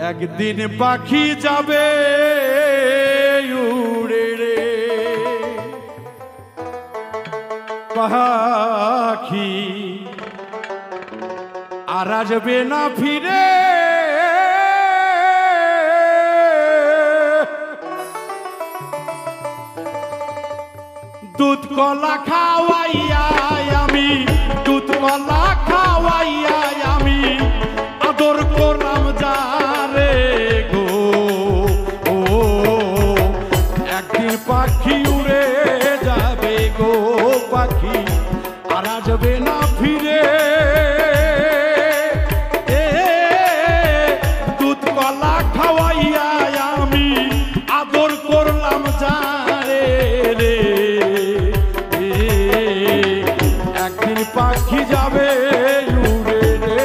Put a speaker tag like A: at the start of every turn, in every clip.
A: একদিন পাখি যাবে উড়ে রে পাখি আর আসবে না ফিরে দুধ কলা খাওয়াইয়া আমি দুধ কলা খাওয়াইয়া আমি আদর করলাম যারে গো ও একদিন পাখি উড়ে যাবে গো পাখি আর আসবে না ফিরে দুধ কলা খাওয়াইয়া আমি আদর করলাম যারে রে একদিন পাখি যাবে উড়ে রে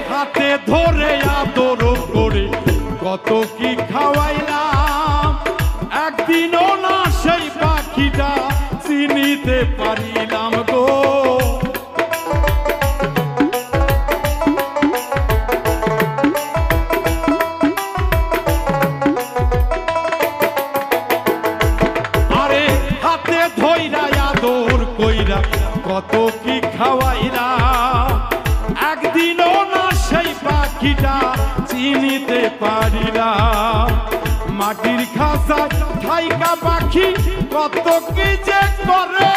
A: হাতে ধরে আদর করে কত কি খাওয়াইলাম একদিনও না সেই পাখিটা চিনিতে পারিলাম গো আরে হাতে ধইরা আদর কইরা কত কি খাওয়াইলাম একদিনও না সেই পাখিটা চিনিতে পারিলাম মাটির খাঁচায় থাইকা পাখি কত কি যে করে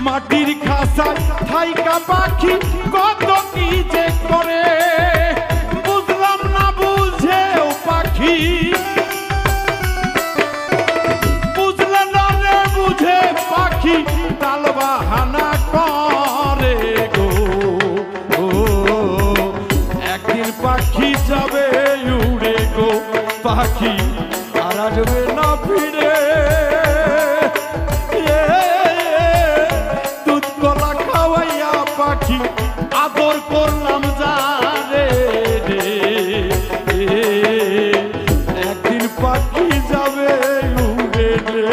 A: মাটির খাঁচায় থাইকা পাখি কত কি যে করে বুঝলাম না বুঝেও পাখি বুঝলে না রে বুঝে পাখি তাল বাহানা করে গো একদিন পাখি যাবে উড়ে গো পাখি আর আসবে না ফিরে দুধ কলা খাওয়াইয়া পাখি আদর করলাম যারে রে একদিন পাখি যাবে উড়ে রে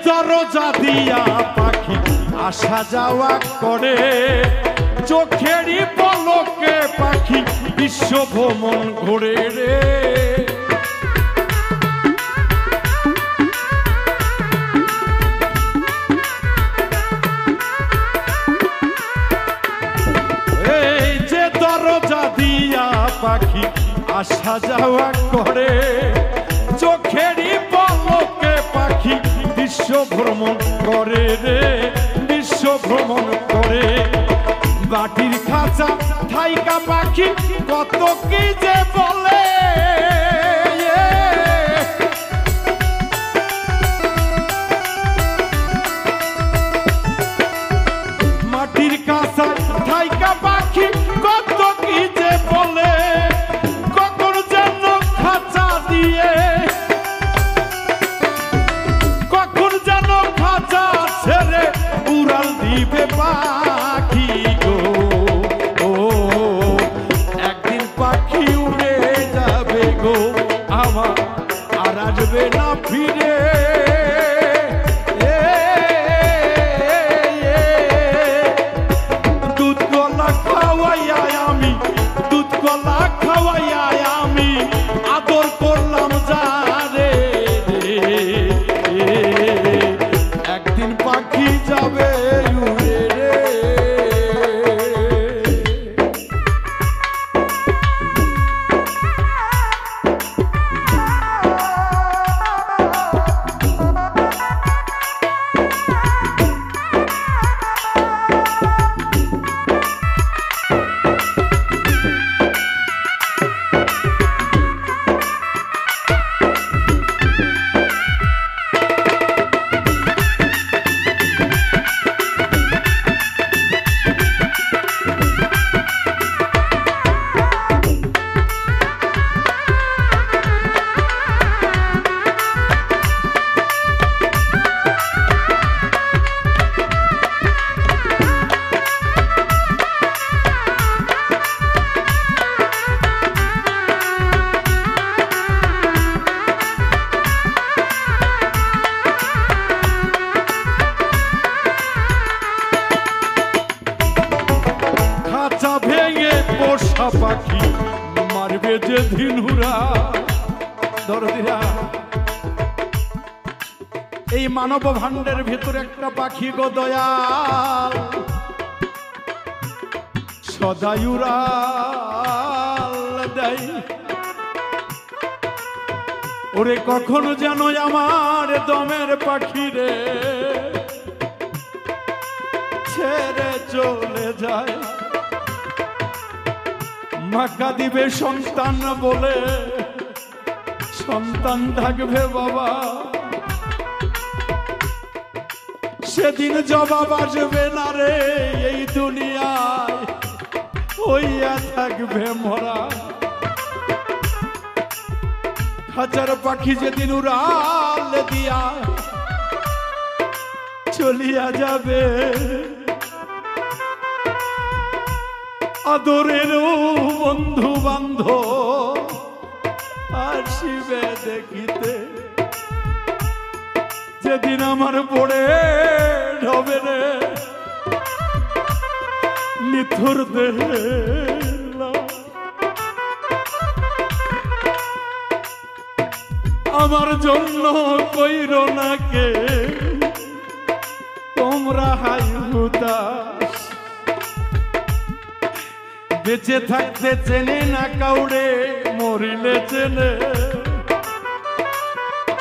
A: দরজা দিয়া পাখি আসা যাওয়া করে চোখেরই পলকে পাখি বিশ্ব ভ্রমণ ঘুরে রে পাখি আসা যাওয়া করে, চোখেরই পলকে পাখি বিশ্ব ভ্রমণ করে রে, বিশ্ব ভ্রমণ করে। বাটির খাঁচা থাইকা পাখি কত কি যে বলে, মাটির কাঁচা থাইকা পাখি কত কি যে বলে, কখন যেন খাঁচা দিয়ে, কখন যেন খাঁচা ছেড়ে উড়াল দিবে পাখি গো। ও একদিন পাখি উড়ে যাবে গো আমার, আর আসবে না ফিরে। দুধ কলা খাওয়াইয়া আমি, দুধ কলা খাওয়াইয়া আমি আদর করলাম যারে, একদিন পাখি যাবে উড়ে রে। ভেঙে পোষা পাখি মারবে যে ধিনুরা দরদিরা। এই মানব ভাণ্ডের ভিতরে একটা পাখি গো দয়াল, সদাই উড়াল দেয়। ওরে কখনো যেন আমার দমের পাখি রে ছেড়ে চলে যায়, মাকা দিবে সন্তান বলে, সন্তান থাকবে বাবা, সেদিন জবাব আসবে না রে এই দুনিয়ায়, হইয়া থাকবে মরা। হাজার পাখি যেদিন উড়াল দিয়া চলিয়া যাবে, আদরের বন্ধু বান্ধব আসিবে দেখিতে, যেদিন আমার পড়ে ঢবে রে নিথুর দেহে। আমার জন্য কইরো না কে তোমরা হাই হুতাশ, বেঁচে থাকতে চেনে না কাউরে, মরিলে চেনে।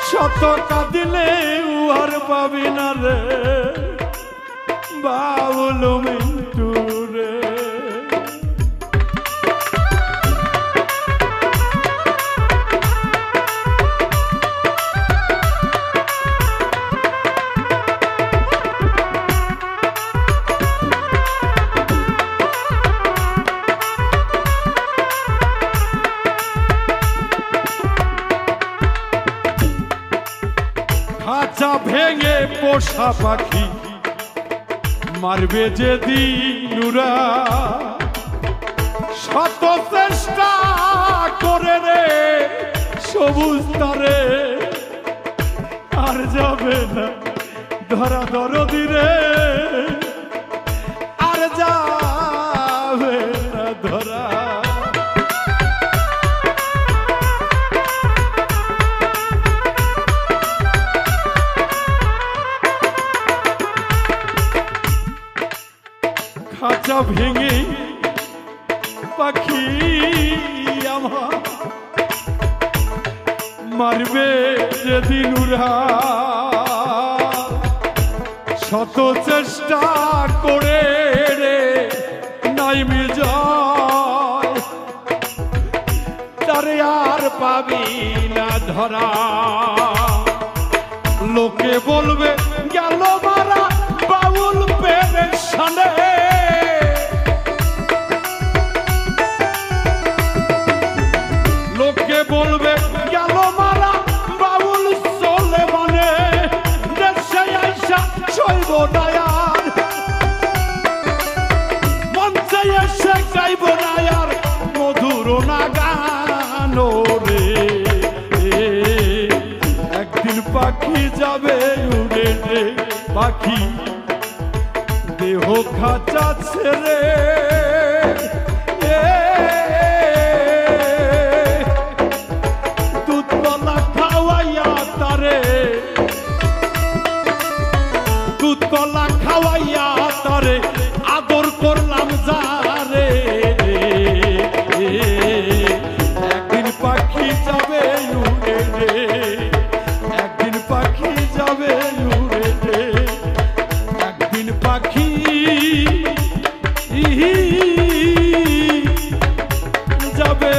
A: শত কাঁদিলে উহার পাবি না রে বাউল মিন্টু রে। খাঁচা ভেঙে পোষা পাখি মারবে যেদিন উড়া, শত চেষ্টা করে রে সবুজ তারে, আর যাবে না ধরা দরদি রে, আর যাবে না ধরা। খাঁচা ভেঙে পাখি আমার মারবে যেদিন উড়া শত চেষ্টা করে রে নাইমে যায় তারে আর পাবি না ধরা লোকে বলবে গেল মারা বাউল পেরেশানে লোকে বলবে গেল মারা বাউল চলে মানে দেশে আইসা সইব নায়ার মঞ্চে এসে গাইব নায়ার মধুর না গান রে একদিন পাখি যাবে উড়ে রে পাখি দেহ খাঁচা ছেড়ে দুধকলা খাওয়াইয়া তারে দুধকলা খাওয়াইয়া তারে আদর করলাম যারে একদিন পাখি যাবে উড়ে রে একদিন পাখি যাবে উড়ে রে একদিন পাখি যাবে